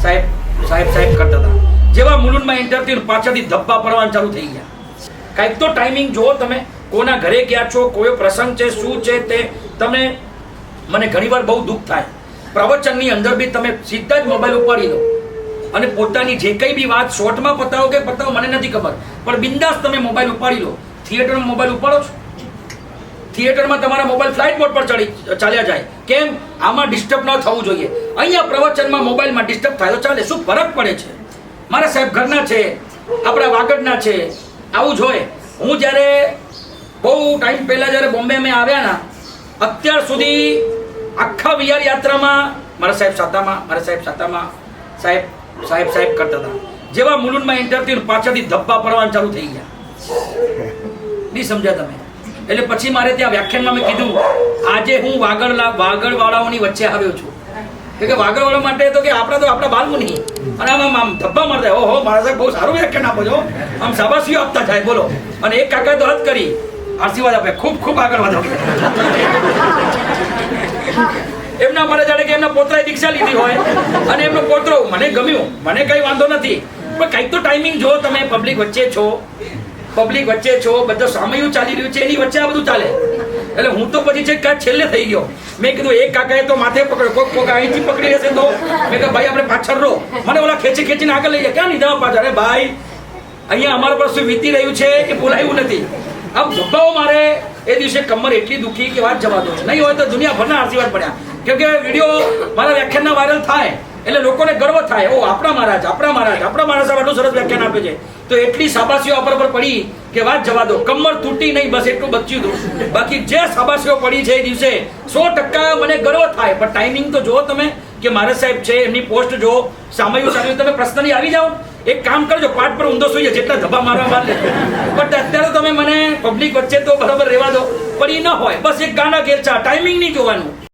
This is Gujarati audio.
સાહેબ સાહેબ સાહેબ કરતા હતા. જેવા મુલુંડમાં એન્ટર થયું પાછળથી ધબ્બા પડવાના ચાલુ થઈ ગયા. કાંઈક તો ટાઈમિંગ જુઓ તમે, કોના ઘરે ગયા છો, કયો પ્રસંગ છે, શું છે તે તમે. મને ઘણીવાર બહુ દુઃખ થાય, પ્રવચનની અંદર બી તમે સીધા જ મોબાઈલ ઉપાડી લો અને પોતાની જે કંઈ બી વાત શોર્ટમાં પતાવો કે પતાવો મને નથી ખબર, પણ બિંદાસ તમે મોબાઈલ ઉપાડી લો. થિયેટરમાં મોબાઈલ ઉપાડો છો? થિયેટરમાં તમારા મોબાઈલ ફ્લાઇટ મોડ પર ચાલ્યા જાય. કેમ? આમાં ડિસ્ટર્બ ન થવું જોઈએ. અહીંયા પ્રવચનમાં મોબાઈલમાં ડિસ્ટર્બ થાય તો ચાલે, શું ફરક પડે છે? મારા સાહેબ ઘરના છે, આપણા વાગડના છે, આવું જ હોય. હું જ્યારે બહુ ટાઈમ પહેલાં જ્યારે બોમ્બે અમે આવ્યા ના, અત્યાર સુધી આખા વિહાર યાત્રામાં મારા સાહેબ સાતામાં સાહેબ સાહેબ સાહેબ કરતા હતા. જેવા મુલુંડમાં એન્ટર થયું પાછળથી ધબ્બા પડવાના ચાલુ થઈ ગયા. નહીં સમજ્યા તમે? એટલે પછી મારે ત્યાં વ્યાખ્યાનમાં મેં કીધું, આજે હું વાગડવાળાઓની વચ્ચે આવ્યો છું. કે વાગડવાળા માટે તો કે આપણા બાલમુનિ અને આમ ધબ્બા મારતા, ઓહો મારા સાહેબ બહુ સારું વ્યાખ્યાન આપો છો, આમ શાબાશીઓ આપતા જાય. બોલો. અને એક કાકાએ તો હદ કરી, આશીર્વાદ આપે, ખૂબ ખૂબ આગળ વધો. એમના મને જાણે કે એમના પોતરાએ દીક્ષા લીધી હોય અને એમનો પોતરો મને ગમ્યું, મને કઈ વાંધો નથી, પણ કંઈક તો ટાઈમિંગ જો તમે પબ્લિક વચ્ચે છો, બધો સામયું ચાલી રહ્યું છે, એની વચ્ચે આ બધું ચાલે. એટલે હું તો પછી છે કાંઈ છેલ્લે થઈ ગયો. મેં કીધું એક કાકાએ તો માથે પકડ્યો, કોક અહીંથી પકડી લેશે તો મેં કહ્યું ભાઈ આપણે પાછળ રહો. મને ઓલા ખેંચીને આગળ લઈ ગયા. ક્યાં લીધા પાછળ? અરે ભાઈ અહીંયા અમારા પર શું વીતી રહ્યું છે એ બોલાયું નથી. આમ ધબ્બાઓ મારે એ દિવસે કમર એટલી દુખી કે વાત જવા દો. નહીં હોય તો દુનિયાભરના આશીર્વાદ પડ્યા. કેમ કે વિડીયો મારા વ્યાખ્યાનના વાયરલ થાય એટલે લોકોને ગર્વ થાય, ઓ આપણા મહારાજ આટલું સરસ વ્યાખ્યાન આપે છે. તો એટલી શાબાશીઓ આપણા પર પડી કે વાત જવા દો. કમર તૂટી નહીં, બસ એટલું બચ્યું હતું. બાકી જે શાબાશીઓ પડી છે એ દિવસે 100% મને ગર્વ થાય. પણ ટાઈમિંગ તો જુઓ તમે કે મારા સાહેબ છે, એમની પોસ્ટ જો સામયું ચાલ્યું, તમે પર્સનલી આવી જાઓ, એક કામ કરજો, પાઠ પર ઊંધો સુઈ જાય, જેટલા ધબ્બા મારવા માર લે. બટ અત્યારે તમે મને પબ્લિક વચ્ચે તો બરાબર રહેવા દો. પણ એ ન હોય, બસ એક ગાના ઘેર ચા, ટાઈમિંગ નહીં જોવાનું.